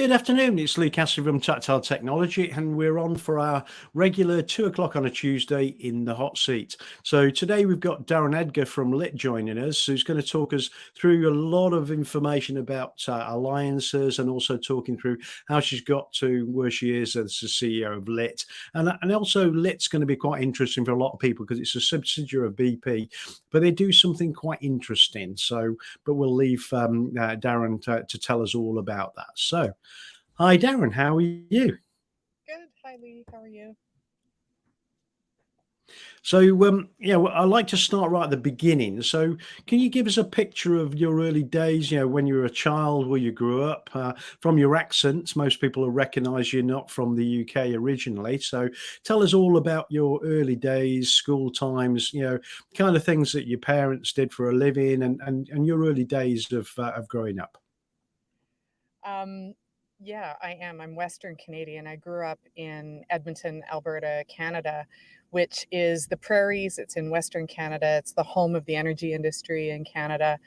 Good afternoon. It's Lee Cassidy from Tactile Technology, and we're on for our regular 2 o'clock on a Tuesday in the hot seat. So today we've got Daryn Edgar from Lytt joining us, who's going to talk us through a lot of information about alliances and also talking through how she's got to where she is as the CEO of Lytt. And also Lytt's going to be quite interesting for a lot of people because it's a subsidiary of BP, but they do something quite interesting. So, but we'll leave Daryn to tell us all about that. So, hi, Daryn. How are you? Good. Hi, Lee. How are you? So, I'd like to start right at the beginning. So, can you give us a picture of your early days, when you were a child, where you grew up? From your accents, most people will recognise you're not from the UK originally. So, tell us all about your early days, school times, kind of things that your parents did for a living and your early days of growing up. Yeah, I am. I'm Western Canadian. I grew up in Edmonton, Alberta, Canada, which is the prairies. It's in Western Canada. It's the home of the energy industry in Canada,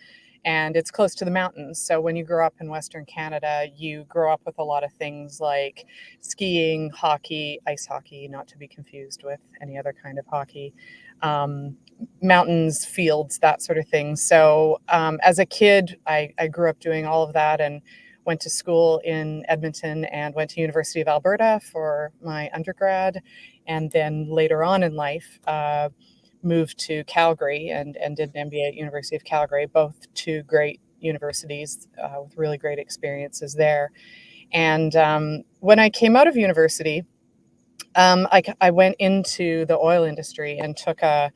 and it's close to the mountains. So when you grow up in Western Canada, you grow up with a lot of things like skiing, hockey, ice hockey, not to be confused with any other kind of hockey, mountains, fields, that sort of thing. So as a kid, I grew up doing all of that and went to school in Edmonton and went to University of Alberta for my undergrad. And then later on in life, moved to Calgary and did an MBA at University of Calgary, both two great universities with really great experiences there. And when I came out of university, I went into the oil industry and took an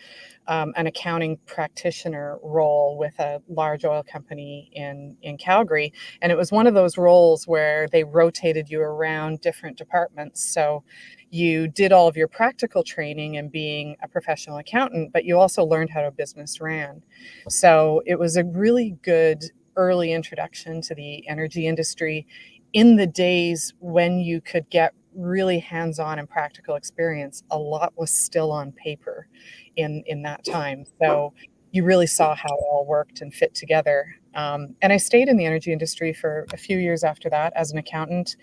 accounting practitioner role with a large oil company in Calgary. And it was one of those roles where they rotated you around different departments. So you did all of your practical training and being a professional accountant, but you also learned how a business ran. So it was a really good early introduction to the energy industry in the days when you could get really hands-on and practical experience. A lot was still on paper in that time. So you really saw how it all worked and fit together. And I stayed in the energy industry for a few years after that as an accountant,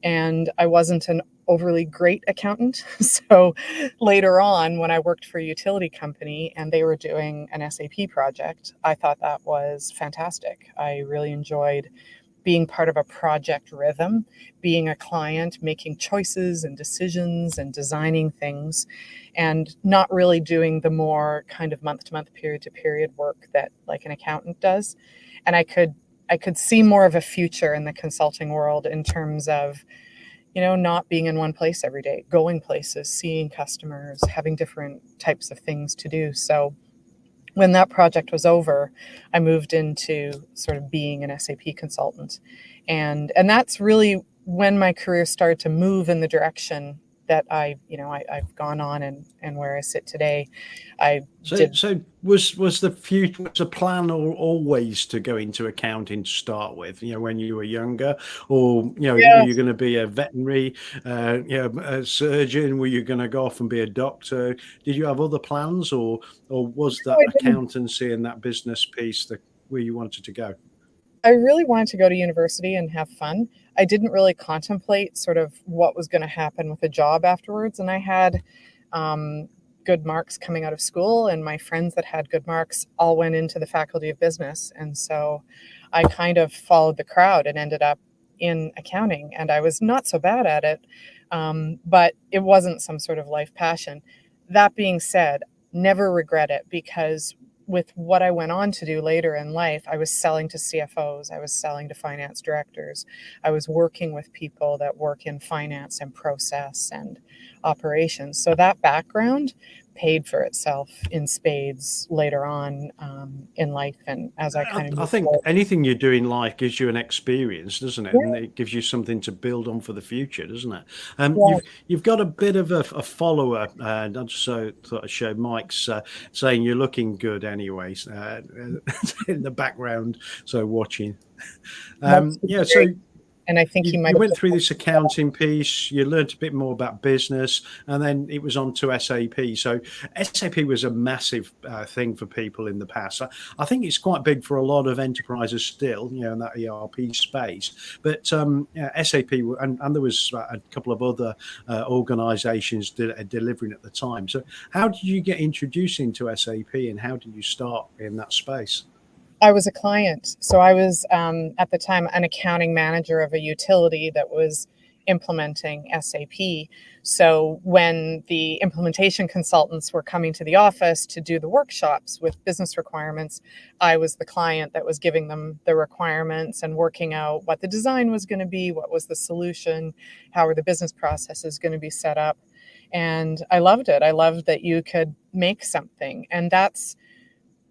and I wasn't an overly great accountant. So later on, when I worked for a utility company and they were doing an SAP project, I thought that was fantastic. I really enjoyed being part of a project rhythm, being a client, making choices and decisions and designing things, and not really doing the more kind of month-to-month, period-to-period work that like an accountant does. And I could see more of a future in the consulting world in terms of, not being in one place every day, going places, seeing customers, having different types of things to do. So when that project was over, I moved into sort of being an SAP consultant. And that's really when my career started to move in the direction that I've gone on and where I sit today. So was the plan always to go into accounting to start with, when you were younger, or were you going to be a veterinary, a surgeon? Were you going to go off and be a doctor? Did you have other plans, or was that accountancy and that business piece where you wanted to go? I really wanted to go to university and have fun. I didn't really contemplate sort of what was going to happen with a job afterwards. And I had good marks coming out of school, and my friends that had good marks all went into the Faculty of Business. And so I kind of followed the crowd and ended up in accounting. And I was not so bad at it, but it wasn't some sort of life passion. That being said, never regret it, because with what I went on to do later in life, I was selling to CFOs, I was selling to finance directors, I was working with people that work in finance and process and operations. So that background paid for itself in spades later on in life. And as I kind of I think anything you do in life gives you an experience, doesn't it? Yeah. And it gives you something to build on for the future, doesn't it? You've got a bit of a follower, and I just thought I'd show Mike's saying you're looking good anyways in the background, so watching. And I think he might You have went just through this accounting piece, you learned a bit more about business, and then it was on to SAP. So SAP was a massive thing for people in the past. I think it's quite big for a lot of enterprises still, in that ERP space. But yeah, SAP, and there was a couple of other organizations delivering at the time. So how did you get introduced into SAP, and how did you start in that space? I was a client. So I was at the time an accounting manager of a utility that was implementing SAP. So when the implementation consultants were coming to the office to do the workshops with business requirements, I was the client that was giving them the requirements and working out what the design was going to be, what was the solution, how are the business processes going to be set up. And I loved it. I loved that you could make something. And that's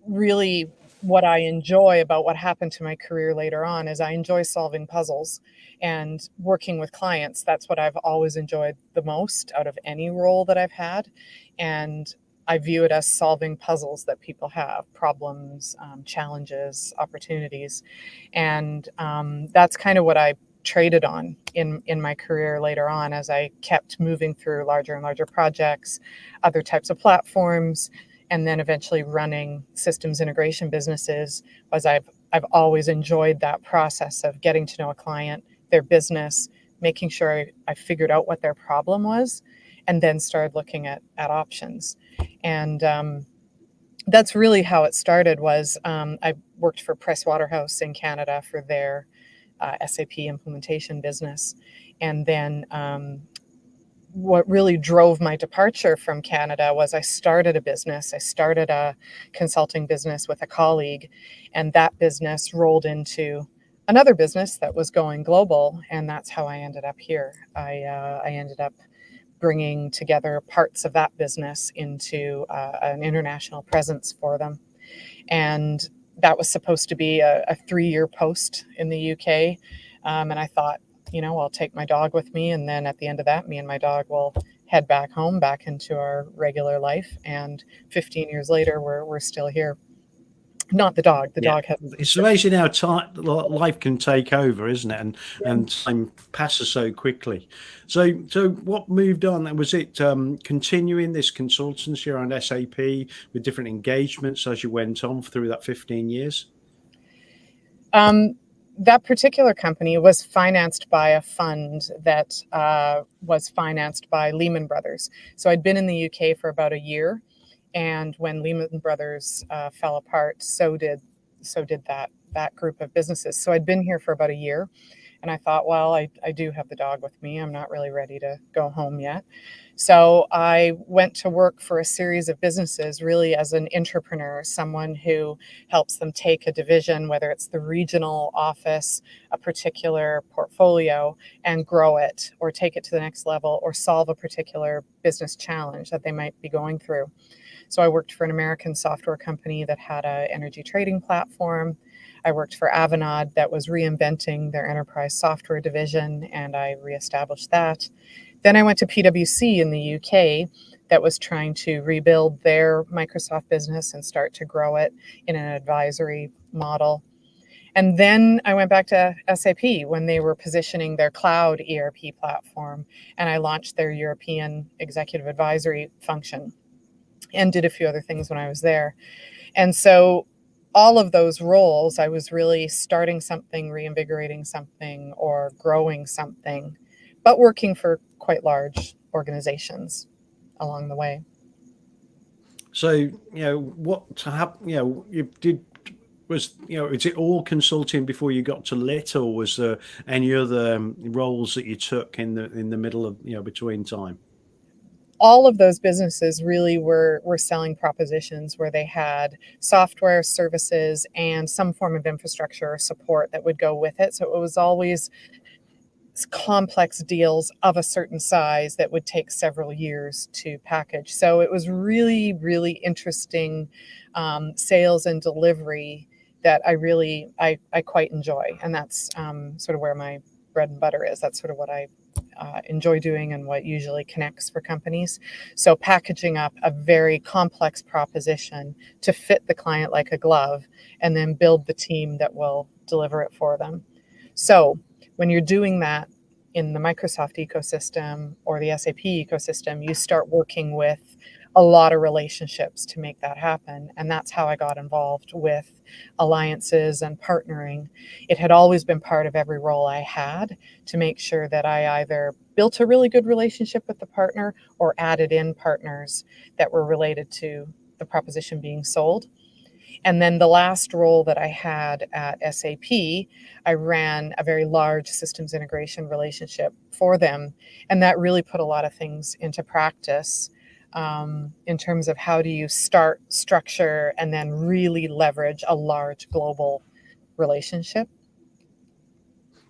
really what I enjoy about what happened to my career later on is I enjoy solving puzzles and working with clients. That's what I've always enjoyed the most out of any role that I've had. And I view it as solving puzzles that people have, problems, challenges, opportunities. And that's kind of what I traded on in my career later on as I kept moving through larger and larger projects, other types of platforms, and then eventually running systems integration businesses. Was I've always enjoyed that process of getting to know a client, their business, making sure I figured out what their problem was, and then started looking at options. And that's really how it started. Was I worked for Pricewaterhouse in Canada for their SAP implementation business, and then what really drove my departure from Canada was I started a business. I started a consulting business with a colleague, and that business rolled into another business that was going global, and that's how I ended up here. I ended up bringing together parts of that business into an international presence for them, and that was supposed to be a 3-year post in the UK, and I thought, I'll take my dog with me. And then at the end of that, me and my dog will head back home, back into our regular life. And 15 years later, we're still here. Not the dog. The dog has. It's amazing how life can take over, isn't it? And time passes so quickly. So what moved on? Was it continuing this consultancy around SAP with different engagements as you went on through that 15 years? That particular company was financed by a fund that was financed by Lehman Brothers. So I'd been in the UK for about a year, and when Lehman Brothers fell apart, so did that group of businesses. So I'd been here for about a year, and I thought, well, I do have the dog with me. I'm not really ready to go home yet. So I went to work for a series of businesses, really as an entrepreneur, someone who helps them take a division, whether it's the regional office, a particular portfolio, and grow it or take it to the next level or solve a particular business challenge that they might be going through. So I worked for an American software company that had an energy trading platform. I worked for Avanade that was reinventing their enterprise software division, and I reestablished that. Then I went to PwC in the UK that was trying to rebuild their Microsoft business and start to grow it in an advisory model. And then I went back to SAP when they were positioning their cloud ERP platform, and I launched their European executive advisory function and did a few other things when I was there. And so all of those roles, I was really starting something, reinvigorating something, or growing something, but working for quite large organizations along the way. So, what to happen, you did was, is it all consulting before you got to Lytt, or was there any other roles that you took in the middle of, between time? All of those businesses really were selling propositions where they had software, services, and some form of infrastructure or support that would go with it. So it was always complex deals of a certain size that would take several years to package. So it was really, really interesting sales and delivery that I quite enjoy. And that's sort of where my bread and butter is. That's sort of what I enjoy doing and what usually connects for companies. So packaging up a very complex proposition to fit the client like a glove, and then build the team that will deliver it for them. So When you're doing that in the Microsoft ecosystem or the SAP ecosystem, you start working with a lot of relationships to make that happen. And that's how I got involved with alliances and partnering. It had always been part of every role I had to make sure that I either built a really good relationship with the partner or added in partners that were related to the proposition being sold. And then the last role that I had at SAP, I ran a very large systems integration relationship for them. And that really put a lot of things into practice in terms of how do you start, structure, and then really leverage a large global relationship.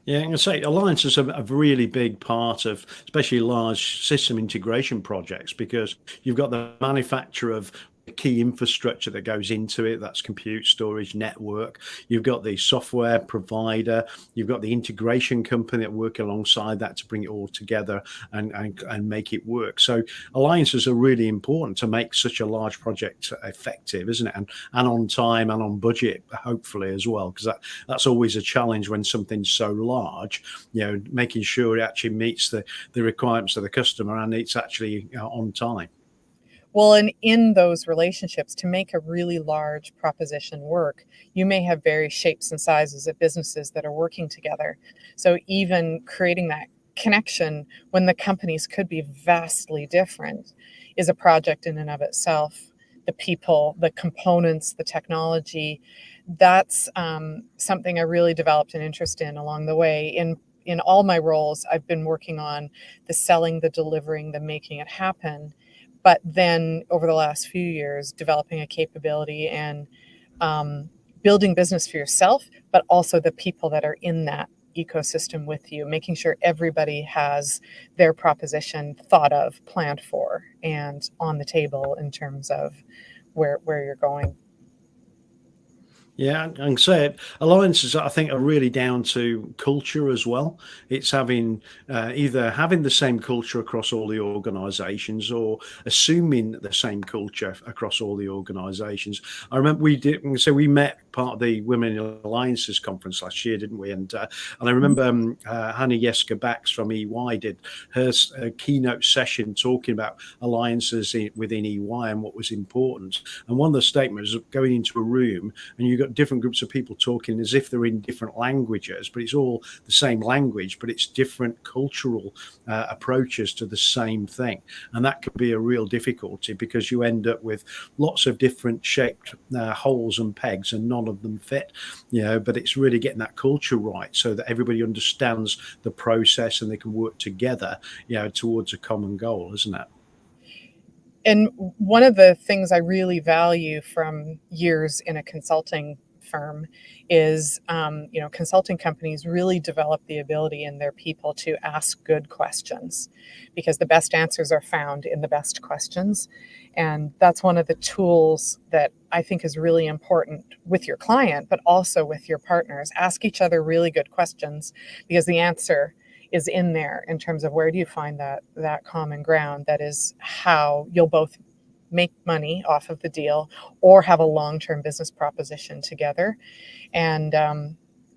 Yeah, I'm going to say alliances are a really big part of, especially large system integration projects, because you've got the manufacturer of the key infrastructure that goes into it. That's compute, storage, network. You've got the software provider. You've got the integration company that work alongside that to bring it all together and make it work. So alliances are really important to make such a large project effective, isn't it? And on time and on budget, hopefully as well, because that's always a challenge when something's so large. Making sure it actually meets the requirements of the customer and it's actually on time. Well, and in those relationships, to make a really large proposition work, you may have various shapes and sizes of businesses that are working together. So even creating that connection when the companies could be vastly different is a project in and of itself. The people, the components, the technology, that's something I really developed an interest in along the way. In all my roles, I've been working on the selling, the delivering, the making it happen. But then over the last few years, developing a capability and building business for yourself, but also the people that are in that ecosystem with you, making sure everybody has their proposition thought of, planned for, and on the table in terms of where you're going. Yeah, I can say it. Alliances, I think, are really down to culture as well. It's having either having the same culture across all the organisations or assuming the same culture across all the organisations. I remember we met part of the Women in Alliances conference last year, didn't we? And I remember Hannah Yesker-Bax from EY did her keynote session talking about alliances within EY and what was important. And one of the statements was going into a room and you got different groups of people talking as if they're in different languages, but it's all the same language, but it's different cultural approaches to the same thing. And that could be a real difficulty because you end up with lots of different shaped holes and pegs and none of them fit, but it's really getting that culture right so that everybody understands the process and they can work together, towards a common goal, isn't it? And one of the things I really value from years in a consulting firm is, consulting companies really develop the ability in their people to ask good questions because the best answers are found in the best questions. And that's one of the tools that I think is really important with your client, but also with your partners. Ask each other really good questions because the answer is in there in terms of where do you find that common ground that is how you'll both make money off of the deal or have a long-term business proposition together. And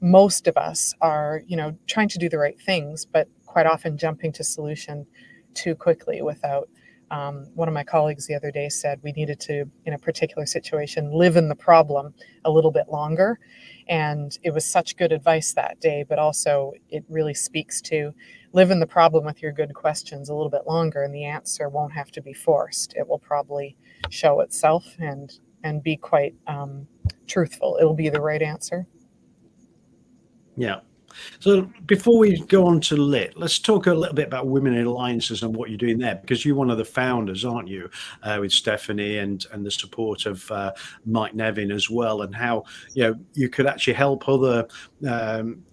most of us are, trying to do the right things, but quite often jumping to solution too quickly without one of my colleagues the other day said we needed to, in a particular situation, live in the problem a little bit longer. And it was such good advice that day, but also it really speaks to live in the problem with your good questions a little bit longer, and the answer won't have to be forced. It will probably show itself and be quite truthful. It'll be the right answer. Yeah. So before we go on to Lytt, let's talk a little bit about Women in Alliances and what you're doing there, because you're one of the founders, aren't you, with Stephanie and the support of Mike Nevin as well, and how you could actually help other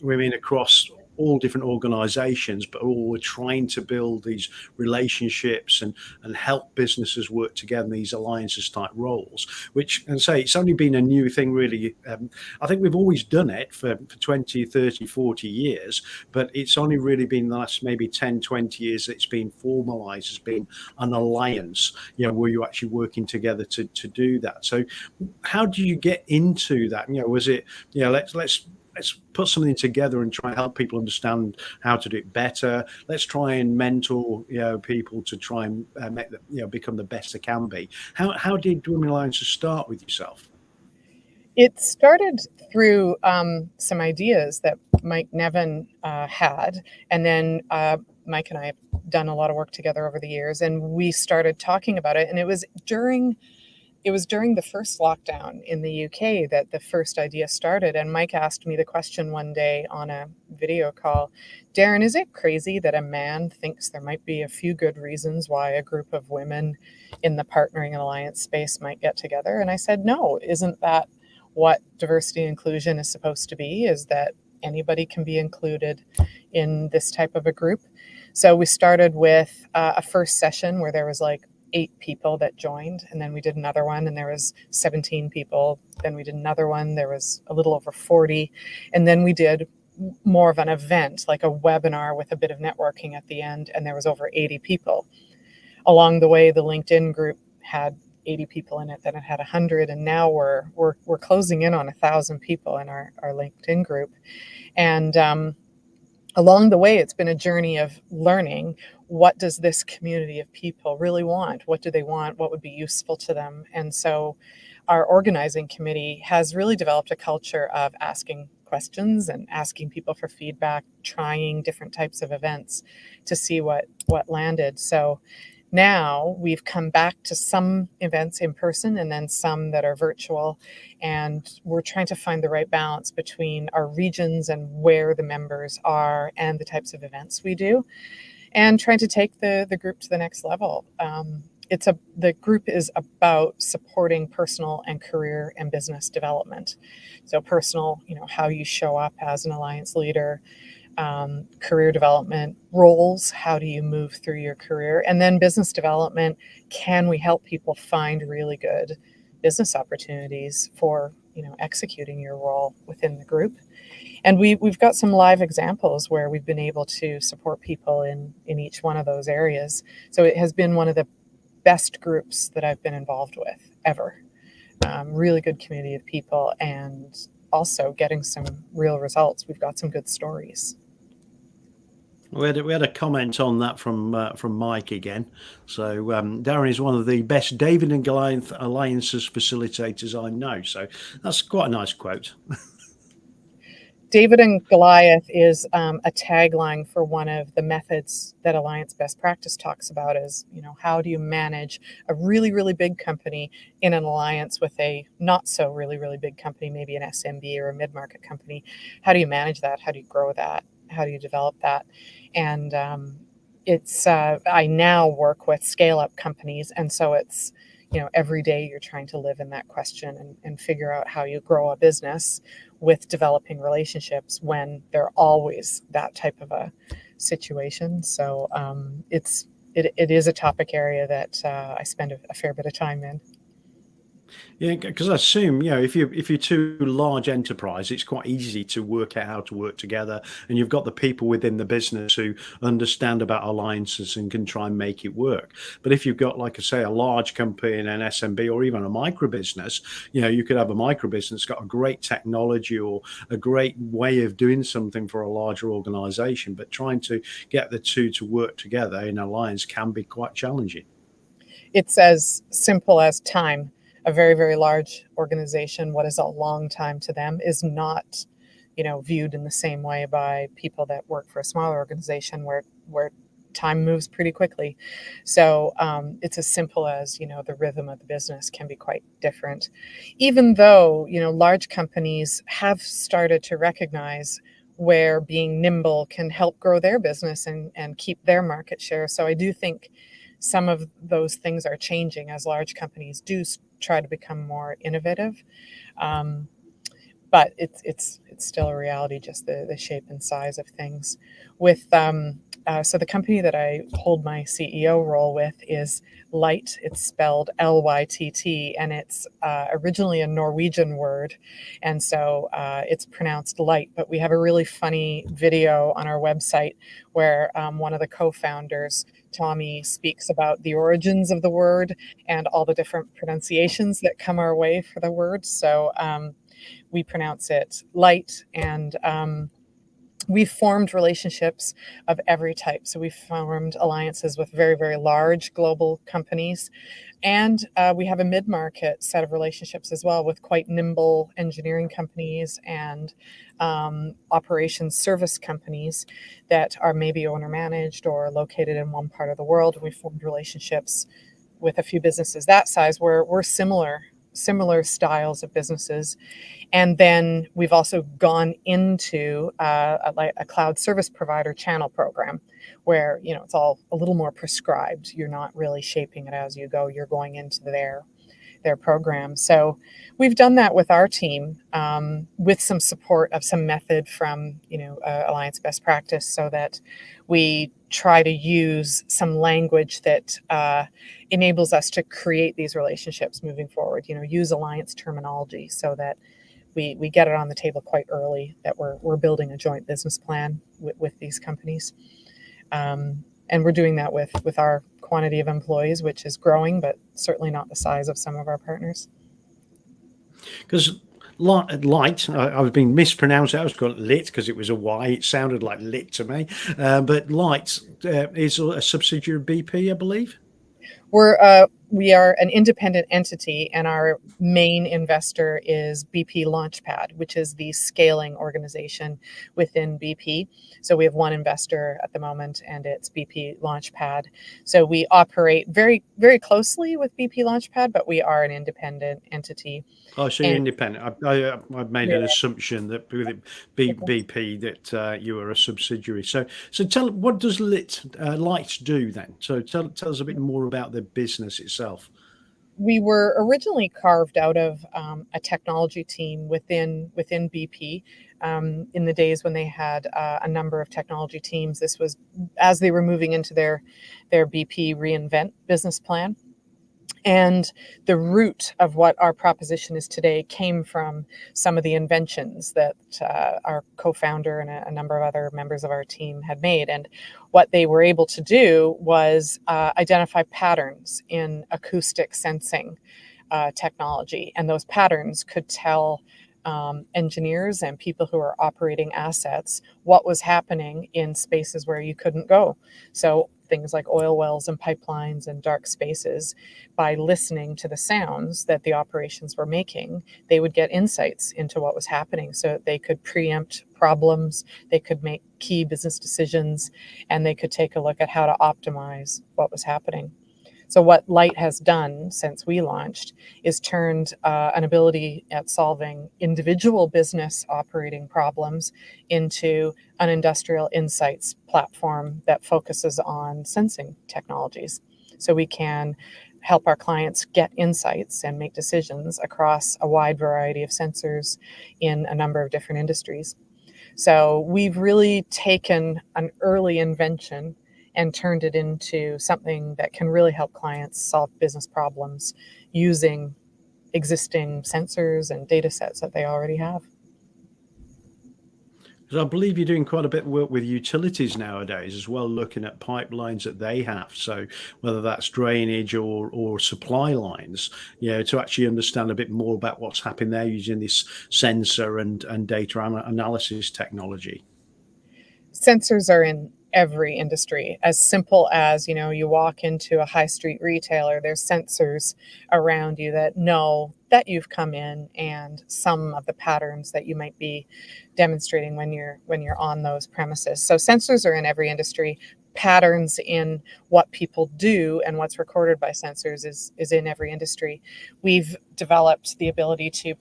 women across all different organizations, but all were trying to build these relationships and help businesses work together in these alliances type roles, which, and say, it's only been a new thing really. I think we've always done it for 20, 30, 40 years, but it's only really been the last maybe 10, 20 years that it's been formalized as being an alliance, where you're actually working together to do that. So how do you get into that? Was it, let's let's put something together and try and help people understand how to do it better. Let's try and mentor, people to try and make them, become the best they can be. How did Women Alliances start with yourself? It started through some ideas that Mike Nevin had, and then Mike and I have done a lot of work together over the years, and we started talking about it. And it was during the first lockdown in the UK that the first idea started. And Mike asked me the question one day on a video call, Daryn, is it crazy that a man thinks there might be a few good reasons why a group of women in the partnering and alliance space might get together? And I said, no, isn't that what diversity and inclusion is supposed to be, is that anybody can be included in this type of a group? So we started with a first session where there was like 8 people that joined, and then we did another one and there was 17 people. Then we did another one, there was a little over 40, and then we did more of an event, like a webinar with a bit of networking at the end, and there was over 80 people. Along the way, the LinkedIn group had 80 people in it, then it had 100, and now we're closing in on 1,000 people in our LinkedIn group. And along the way, it's been a journey of learning, what does this community of people really want? What do they want? What would be useful to them? And so our organizing committee has really developed a culture of asking questions and asking people for feedback, trying different types of events to see what landed. So now we've come back to some events in person and then some that are virtual, and we're trying to find the right balance between our regions and where the members are and the types of events we do, and trying to take the group to the next level. The group is about supporting personal and career and business development. So personal, how you show up as an alliance leader, career development roles, how do you move through your career, and then business development, can we help people find really good business opportunities for executing your role within the group. And we've got some live examples where we've been able to support people in each one of those areas. So it has been one of the best groups that I've been involved with ever. Really good community of people, and also getting some real results. We've got some good stories. We had a comment on that from Mike again. So Daryn is one of the best David and Goliath Alliances facilitators I know. So that's quite a nice quote. David and Goliath is a tagline for one of the methods that Alliance Best Practice talks about, is, how do you manage a really, really big company in an alliance with a not so really, really big company, maybe an SMB or a mid-market company? How do you manage that? How do you grow that? How do you develop that? And I now work with scale-up companies, and so it's, every day you're trying to live in that question and figure out how you grow a business with developing relationships when they're always that type of a situation. So it is a topic area that I spend a fair bit of time in. Yeah, because I assume, if you're too large enterprise, it's quite easy to work out how to work together, and you've got the people within the business who understand about alliances and can try and make it work. But if you've got, like I say, a large company and an SMB or even a micro business, you could have a micro business got a great technology or a great way of doing something for a larger organization, but trying to get the two to work together in alliance can be quite challenging. It's as simple as time. A very, very large organization, what is a long time to them is not, viewed in the same way by people that work for a smaller organization where time moves pretty quickly. So it's as simple as, the rhythm of the business can be quite different. Even though, large companies have started to recognize where being nimble can help grow their business and keep their market share. So I do think some of those things are changing as large companies do try to become more innovative. But it's still a reality, just the shape and size of things. So the company that I hold my CEO role with is Lytt. It's spelled Lytt, and it's originally a Norwegian word, and so it's pronounced light. But we have a really funny video on our website where one of the co-founders, Tommy, speaks about the origins of the word and all the different pronunciations that come our way for the word. So we pronounce it Lytt. And we've formed relationships of every type. So we've formed alliances with very, very large global companies. And we have a mid-market set of relationships as well with quite nimble engineering companies and operations service companies that are maybe owner managed or located in one part of the world. And we've formed relationships with a few businesses that size where we're similar styles of businesses. And then we've also gone into a cloud service provider channel program where, it's all a little more prescribed. You're not really shaping it as you go. You're going into their program. So we've done that with our team with some support of some method from, Alliance Best Practice, so that we try to use some language that enables us to create these relationships moving forward, use Alliance terminology so that we get it on the table quite early that we're building a joint business plan with these companies. And we're doing that with our quantity of employees, which is growing, but certainly not the size of some of our partners. Because Lytt, I was being mispronounced. I was called Lit because it was a Y. It sounded like Lit to me. But Lytt is a subsidiary of BP, I believe. We are an independent entity, and our main investor is BP Launchpad, which is the scaling organization within BP. So we have one investor at the moment, and it's BP Launchpad. So we operate very, very closely with BP Launchpad, but we are an independent entity. Oh, so you're independent. I made an assumption that with it BP that you were a subsidiary. So what does Lytt do then? So tell us a bit more about the business itself. We were originally carved out of a technology team within BP in the days when they had a number of technology teams. This was as they were moving into their BP reInvent business plan. And the root of what our proposition is today came from some of the inventions that our co-founder and a number of other members of our team had made. And what they were able to do was identify patterns in acoustic sensing technology. And those patterns could tell engineers and people who are operating assets what was happening in spaces where you couldn't go. So things like oil wells and pipelines and dark spaces. By listening to the sounds that the operations were making, they would get insights into what was happening so that they could preempt problems, they could make key business decisions, and they could take a look at how to optimize what was happening. So what Lytt has done since we launched is turned an ability at solving individual business operating problems into an industrial insights platform that focuses on sensing technologies. So we can help our clients get insights and make decisions across a wide variety of sensors in a number of different industries. So we've really taken an early invention and turned it into something that can really help clients solve business problems using existing sensors and data sets that they already have. So I believe you're doing quite a bit of work with utilities nowadays as well, looking at pipelines that they have. So whether that's drainage or supply lines, to actually understand a bit more about what's happening there using this sensor and data analysis technology. Sensors are in every industry. As simple as, you walk into a high street retailer, there's sensors around you that know that you've come in and some of the patterns that you might be demonstrating when you're on those premises. So sensors are in every industry. Patterns in what people do and what's recorded by sensors is in every industry. We've developed the ability to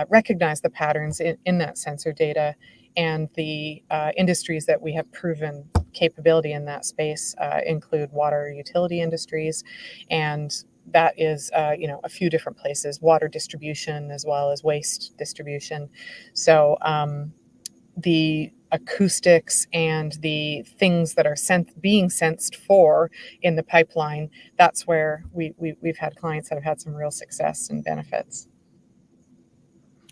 recognize the patterns in that sensor data. And the industries that we have proven capability in that space include water utility industries, and that is a few different places: water distribution as well as waste distribution. So the acoustics and the things that are being sensed for in the pipeline, that's where we've had clients that have had some real success and benefits.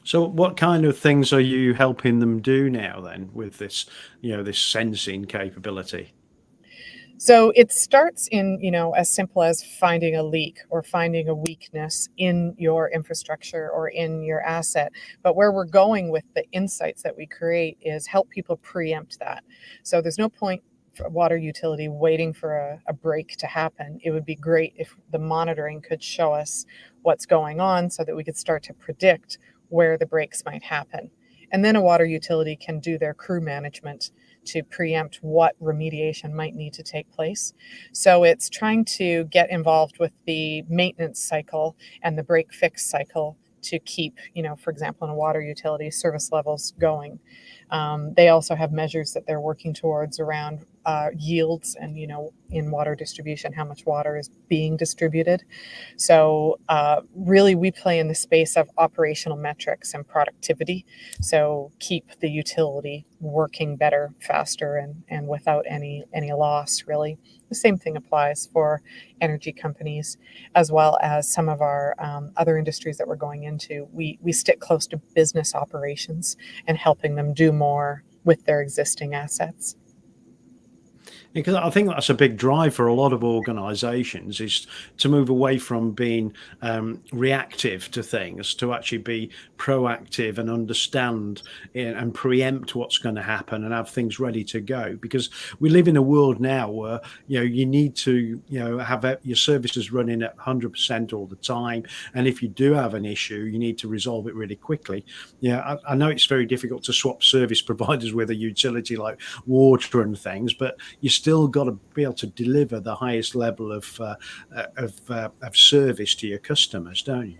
So what kind of things are you helping them do now then with this, this sensing capability? So it starts in, as simple as finding a leak or finding a weakness in your infrastructure or in your asset. But where we're going with the insights that we create is help people preempt that. So there's no point for a water utility waiting for a break to happen. It would be great if the monitoring could show us what's going on so that we could start to predict where the breaks might happen. And then a water utility can do their crew management to preempt what remediation might need to take place. So it's trying to get involved with the maintenance cycle and the break fix cycle to keep, for example, in a water utility, service levels going. They also have measures that they're working towards around yields and, in water distribution, how much water is being distributed. So really, we play in the space of operational metrics and productivity. So keep the utility working better, faster, and without any loss, really. The same thing applies for energy companies, as well as some of our other industries that we're going into. We stick close to business operations and helping them do more with their existing assets. Because I think that's a big drive for a lot of organizations, is to move away from being reactive to things to actually be proactive and understand and preempt what's going to happen and have things ready to go. Because we live in a world now where you need to have your services running at 100% all the time, and if you do have an issue, you need to resolve it really quickly. I know it's very difficult to swap service providers with a utility like water and things, but you still got to be able to deliver the highest level of service to your customers, don't you?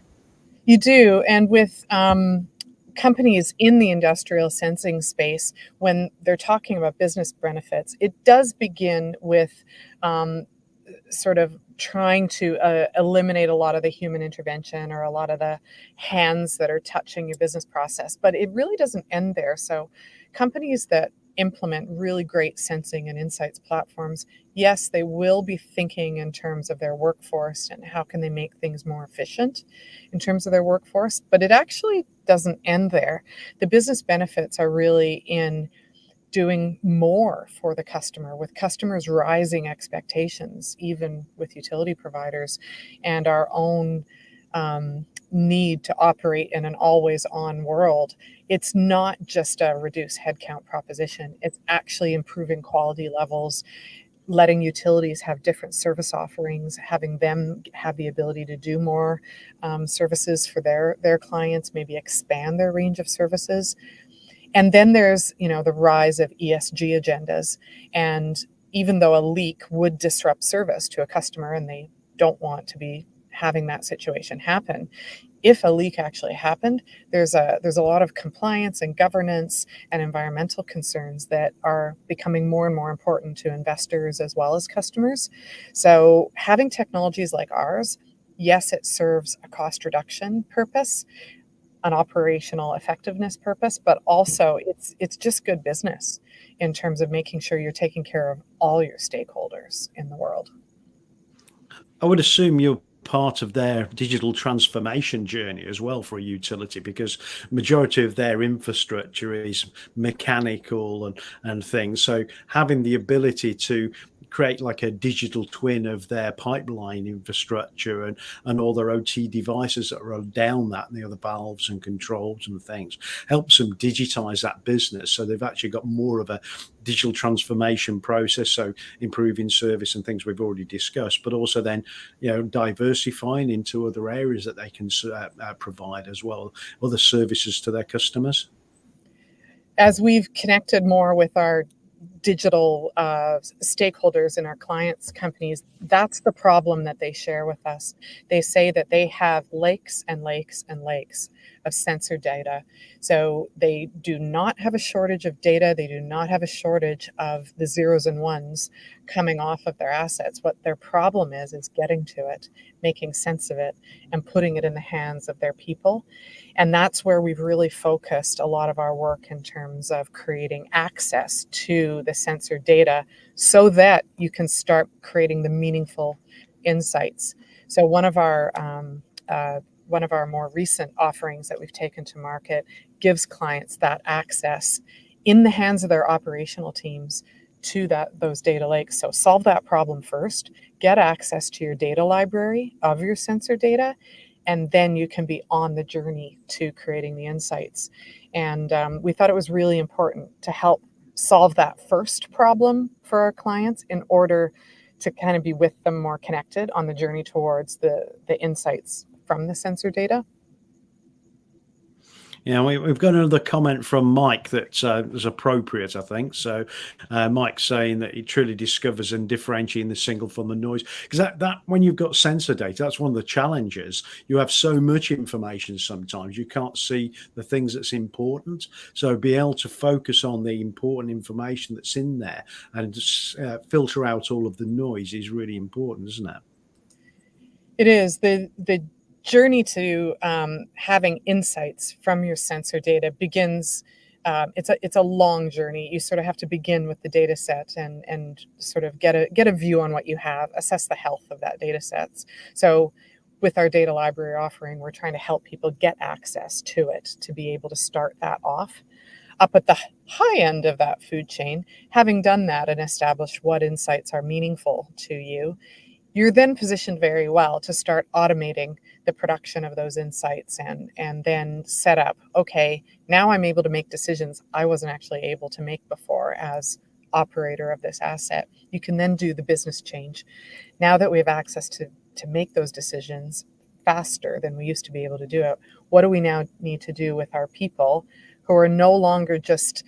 You do, and with companies in the industrial sensing space, when they're talking about business benefits, it does begin with sort of trying to eliminate a lot of the human intervention or a lot of the hands that are touching your business process. But it really doesn't end there. So companies that implement really great sensing and insights platforms, yes, they will be thinking in terms of their workforce and how can they make things more efficient in terms of their workforce. But it actually doesn't end there. The business benefits are really in doing more for the customer, with customers' rising expectations, even with utility providers, and our own need to operate in an always-on world. It's not just a reduce headcount proposition. It's actually improving quality levels, letting utilities have different service offerings, having them have the ability to do more services for their clients, maybe expand their range of services. And then there's, the rise of ESG agendas. And even though a leak would disrupt service to a customer and they don't want to be having that situation happen, if a leak actually happened, there's a lot of compliance and governance and environmental concerns that are becoming more and more important to investors as well as customers. So having technologies like ours, yes, it serves a cost reduction purpose, an operational effectiveness purpose, but also it's just good business in terms of making sure you're taking care of all your stakeholders in the world. I would assume you're part of their digital transformation journey as well for a utility, because majority of their infrastructure is mechanical and things. So having the ability to create like a digital twin of their pipeline infrastructure and all their OT devices that run down that, and the other valves and controls and things, helps them digitize that business. So they've actually got more of a digital transformation process, so improving service and things we've already discussed, but also then diversifying into other areas that they can provide as well, other services to their customers. As we've connected more with our digital stakeholders in our clients' companies, that's the problem that they share with us. They say that they have lakes and lakes and lakes of sensor data. So they do not have a shortage of data. They do not have a shortage of the zeros and ones coming off of their assets. What their problem is getting to it, making sense of it, and putting it in the hands of their people. And that's where we've really focused a lot of our work in terms of creating access to the sensor data so that you can start creating the meaningful insights. So one of our more recent offerings that we've taken to market gives clients that access in the hands of their operational teams to those data lakes. So solve that problem first, get access to your data library of your sensor data, and then you can be on the journey to creating the insights. And we thought it was really important to help solve that first problem for our clients in order to kind of be with them more connected on the journey towards the insights from the sensor data. Yeah, we've got another comment from Mike that was appropriate, I think. So Mike's saying that he truly discovers and differentiating the signal from the noise. Because that when you've got sensor data, that's one of the challenges. You have so much information sometimes you can't see the things that's important. So be able to focus on the important information that's in there and just filter out all of the noise is really important, isn't it? It is. The journey to having insights from your sensor data begins. It's a long journey. You sort of have to begin with the data set and sort of get a view on what you have, assess the health of that data sets. So with our data library offering, we're trying to help people get access to it to be able to start that off. Up at the high end of that food chain, having done that and established what insights are meaningful to you, you're then positioned very well to start automating the production of those insights and then set up, okay, now I'm able to make decisions I wasn't actually able to make before as operator of this asset. You can then do the business change. Now that we have access to make those decisions faster than we used to be able to do it, what do we now need to do with our people who are no longer just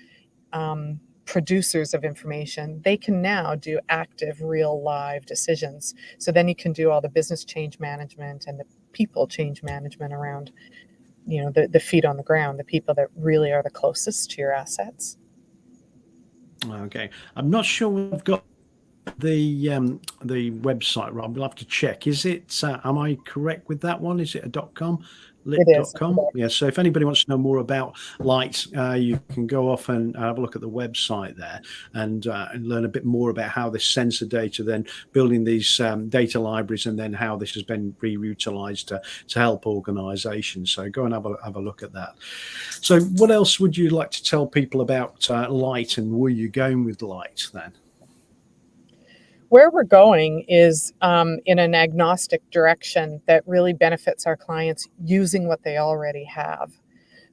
producers of information? They can now do active, real, live decisions. So then you can do all the business change management and the people change management around, the feet on the ground, the people that really are the closest to your assets. Okay, I'm not sure we've got the website, Rob. We'll have to check. Is it? Am I correct with that one? Is it a .com? Lytt.com. Yeah. So if anybody wants to know more about Lytt, you can go off and have a look at the website there and learn a bit more about how this sensor data, then building these data libraries, and then how this has been reutilized to help organizations. So go and have a look at that. So what else would you like to tell people about Lytt, and where you going with Lytt then? Where we're going is in an agnostic direction that really benefits our clients using what they already have.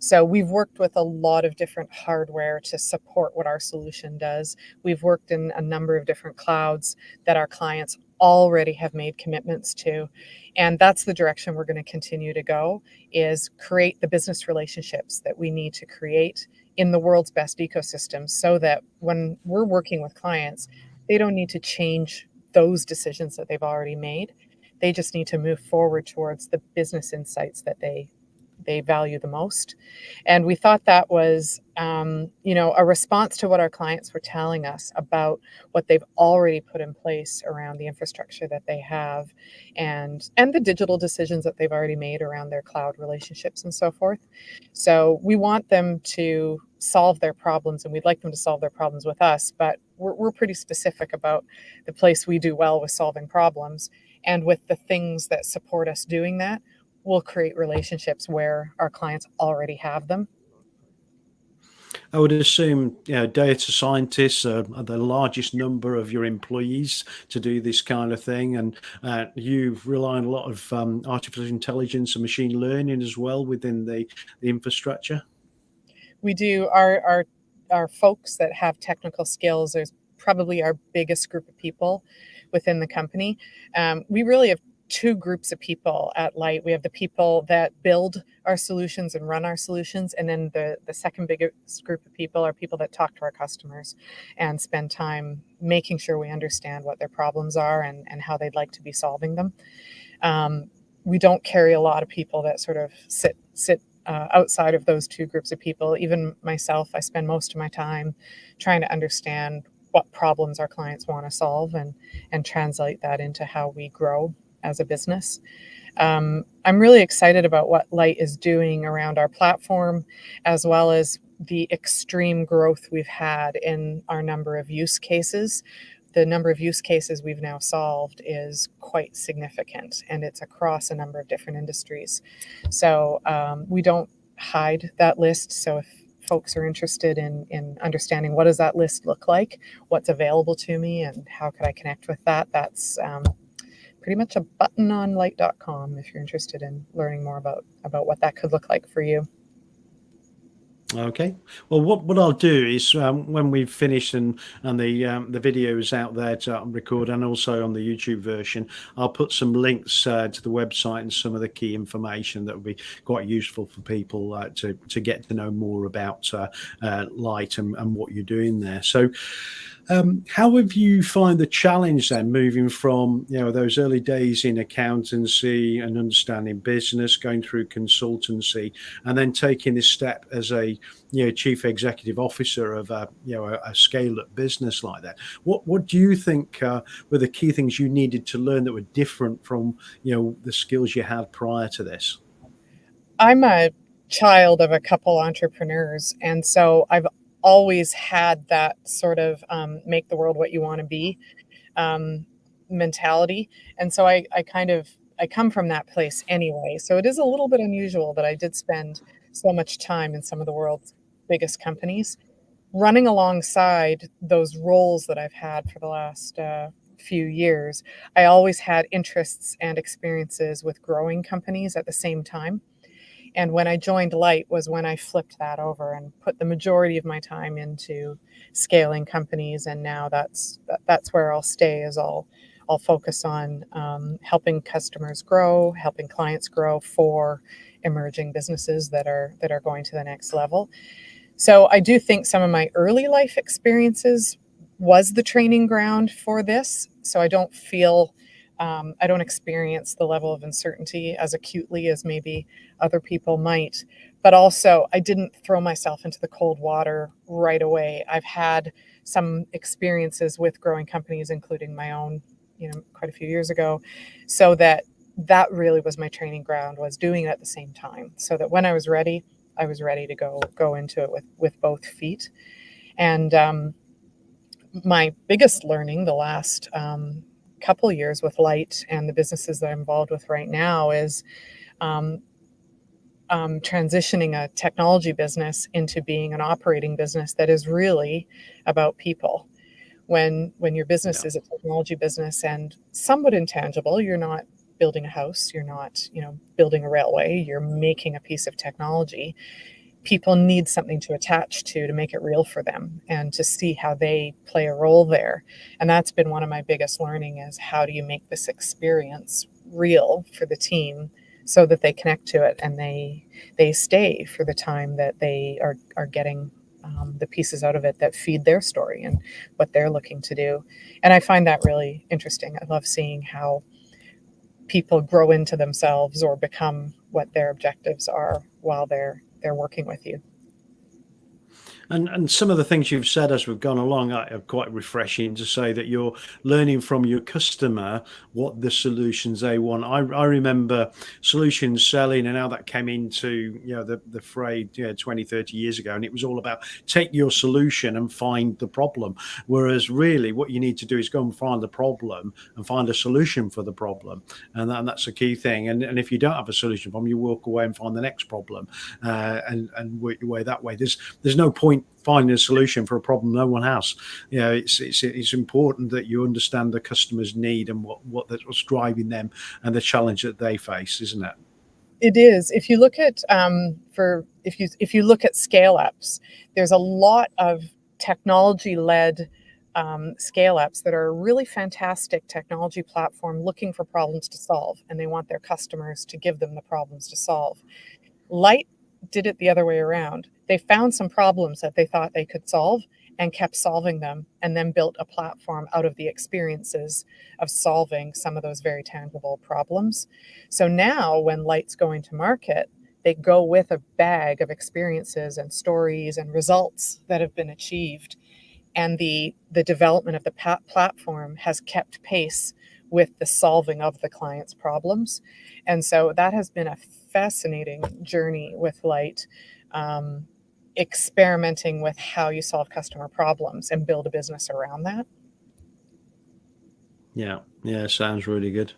So we've worked with a lot of different hardware to support what our solution does. We've worked in a number of different clouds that our clients already have made commitments to. And that's the direction we're going to continue to go, is create the business relationships that we need to create in the world's best ecosystem, so that when we're working with clients, they don't need to change those decisions that they've already made. They just need to move forward towards the business insights that they value the most. And we thought that was, a response to what our clients were telling us about what they've already put in place around the infrastructure that they have, and the digital decisions that they've already made around their cloud relationships and so forth. So we want them to solve their problems, and we'd like them to solve their problems with us, but we're pretty specific about the place we do well with solving problems. And with the things that support us doing that, we'll create relationships where our clients already have them. I would assume, data scientists are the largest number of your employees to do this kind of thing, and you rely on a lot of artificial intelligence and machine learning as well within the infrastructure. We do. Our folks that have technical skills is probably our biggest group of people within the company. We really have two groups of people at Lytt. We have the people that build our solutions and run our solutions, and then the second biggest group of people are people that talk to our customers and spend time making sure we understand what their problems are and how they'd like to be solving them. We don't carry a lot of people that sort of sit outside of those two groups of people. Even myself, I spend most of my time trying to understand what problems our clients want to solve and translate that into how we grow as a business. I'm really excited about what Lytt is doing around our platform, as well as the extreme growth we've had in our number of use cases. The number of use cases we've now solved is quite significant, and it's across a number of different industries. So we don't hide that list. So if folks are interested in understanding what does that list look like, what's available to me, and how could I connect with that, that's pretty much a button on lytt.com if you're interested in learning more about what that could look like for you. Okay. Well, what I'll do is when we've finished and the video is out there to record, and also on the YouTube version, I'll put some links to the website and some of the key information that would be quite useful for people to get to know more about Lytt and what you're doing there. So, how have you find the challenge then, moving from those early days in accountancy and understanding business, going through consultancy, and then taking this step as a chief executive officer of a scale-up business like that? What do you think were the key things you needed to learn that were different from the skills you had prior to this? I'm a child of a couple entrepreneurs, and so I've always had that sort of make the world what you want to be mentality. And so I come from that place anyway. So it is a little bit unusual that I did spend so much time in some of the world's biggest companies, running alongside those roles that I've had for the last few years. I always had interests and experiences with growing companies at the same time. And when I joined Lytt was when I flipped that over and put the majority of my time into scaling companies. And now that's where I'll stay, is I'll focus on helping customers grow, helping clients grow for emerging businesses that are going to the next level. So I do think some of my early life experiences was the training ground for this. So I don't feel I don't experience the level of uncertainty as acutely as maybe other people might. But also, I didn't throw myself into the cold water right away. I've had some experiences with growing companies, including my own, quite a few years ago. So that really was my training ground, was doing it at the same time. So that when I was ready to go into it with both feet. And my biggest learning the last couple years with Lytt and the businesses that I'm involved with right now is transitioning a technology business into being an operating business that is really about people. When your business is a technology business and somewhat intangible, you're not building a house, you're not building a railway, you're making a piece of technology. People need something to attach to make it real for them and to see how they play a role there. And that's been one of my biggest learning, is how do you make this experience real for the team so that they connect to it and they stay for the time that they are getting the pieces out of it that feed their story and what they're looking to do. And I find that really interesting. I love seeing how people grow into themselves or become what their objectives are while they're working with you. And some of the things you've said as we've gone along are quite refreshing, to say that you're learning from your customer what the solutions they want. I remember solution selling and how that came into the fray 20, 30 years ago, and it was all about take your solution and find the problem. Whereas really what you need to do is go and find the problem and find a solution for the problem. And that's a key thing. And if you don't have a solution problem, you walk away and find the next problem and work your way that way. There's no point finding a solution for a problem no one has. It's important that you understand the customer's need and what's driving them and the challenge that they face, isn't it? It is. If you look at if you look at scale ups, there's a lot of technology led scale ups that are a really fantastic technology platform looking for problems to solve, and they want their customers to give them the problems to solve. Lytt did it the other way around. They found some problems that they thought they could solve and kept solving them, and then built a platform out of the experiences of solving some of those very tangible problems. So now when Lytt's going to market, they go with a bag of experiences and stories and results that have been achieved. And the development of the platform has kept pace with the solving of the client's problems. And so that has been a fascinating journey with Lytt, experimenting with how you solve customer problems and build a business around that. Yeah. Yeah, sounds really good.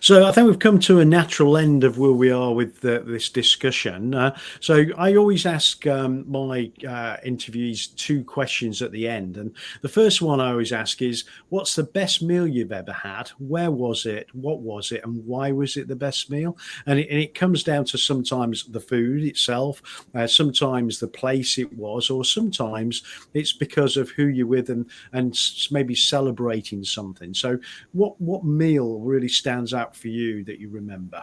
So I think we've come to a natural end of where we are with this discussion. So I always ask my interviewees two questions at the end. And the first one I always ask is, what's the best meal you've ever had? Where was it? What was it? And why was it the best meal? And it comes down to sometimes the food itself, sometimes the place it was, or sometimes it's because of who you're with and maybe celebrating something. So what meal really stands out for you that you remember?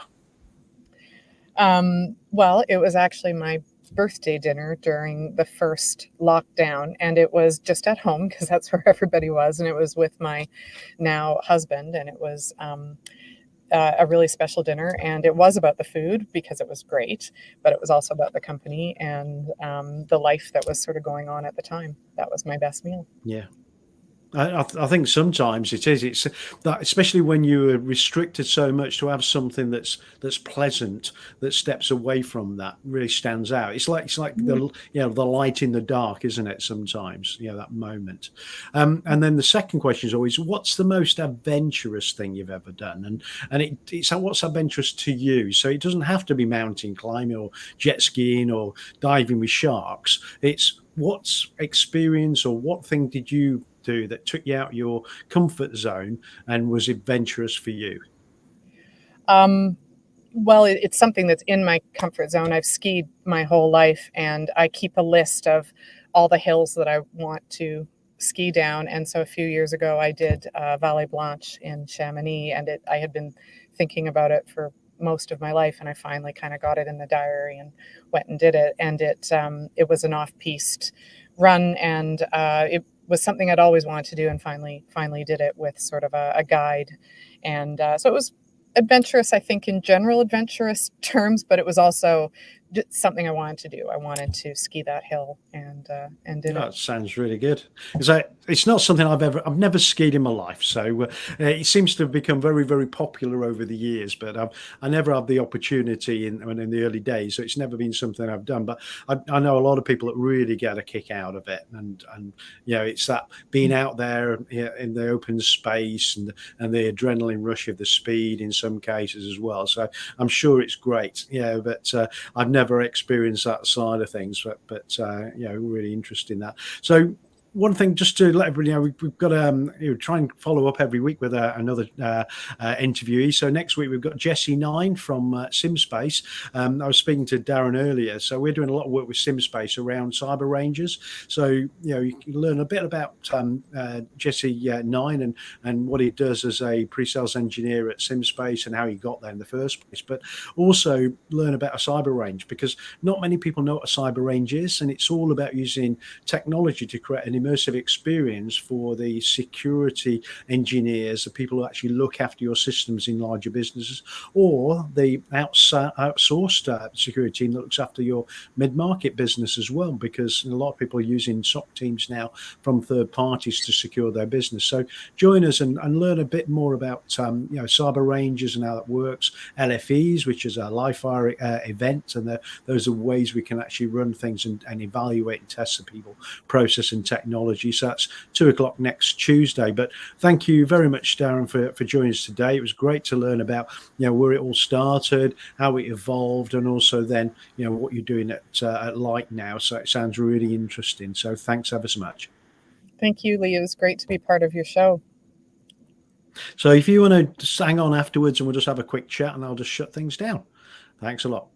Well, it was actually my birthday dinner during the first lockdown, and it was just at home because that's where everybody was, and it was with my now husband, and it was a really special dinner, and it was about the food because it was great, but it was also about the company and the life that was sort of going on at the time. That was my best meal. Yeah. I think sometimes it is. It's that, especially when you are restricted so much, to have something that's pleasant, that steps away from that, really stands out. It's like the light in the dark, isn't it? Sometimes that moment. And then the second question is always, what's the most adventurous thing you've ever done? And it's what's adventurous to you. So it doesn't have to be mountain climbing or jet skiing or diving with sharks. It's what's experience, or what thing did you do that took you out your comfort zone and was adventurous for you? Um, well, it's something that's in my comfort zone. I've skied my whole life, and I keep a list of all the hills that I want to ski down. And so a few years ago, I did Vallée Blanche in Chamonix, and I had been thinking about it for most of my life, and I finally kind of got it in the diary and went and did it. And it was an off-piste run, and it was something I'd always wanted to do, and finally did it with sort of a guide. And so it was adventurous, I think, in general, adventurous terms, but it was also something I wanted to do. I wanted to ski that hill, and did it. That sounds really good. It's not something I've never skied in my life, so it seems to have become very, very popular over the years. But I never had the opportunity in the early days, so it's never been something I've done. But I know a lot of people that really get a kick out of it, and it's that being out there in the open space and the adrenaline rush of the speed in some cases as well. So I'm sure it's great. But I've never experienced that side of things, but really interesting that. So one thing, just to let everybody know, we've got try and follow up every week with another interviewee. So next week we've got Jessie Nine from SimSpace. I was speaking to Daryn earlier, so we're doing a lot of work with SimSpace around cyber ranges. So you can learn a bit about Jessie Nine and what he does as a pre-sales engineer at SimSpace and how he got there in the first place, but also learn about a cyber range, because not many people know what a cyber range is, and it's all about using technology to create an immersive experience for the security engineers, the people who actually look after your systems in larger businesses, or the outsourced security team that looks after your mid-market business as well, because a lot of people are using SOC teams now from third parties to secure their business. So join us and learn a bit more about cyber ranges and how that works, LFEs, which is a live fire event, and those are ways we can actually run things and evaluate and test the people, process and technology. So that's 2:00 next Tuesday. But thank you very much, Daryn, for joining us today. It was great to learn about where it all started, how it evolved, and also then what you're doing at Lytt now. So it sounds really interesting. So thanks ever so much. Thank you, Lee. It was great to be part of your show. So if you want to hang on afterwards, and we'll just have a quick chat, and I'll just shut things down. Thanks a lot.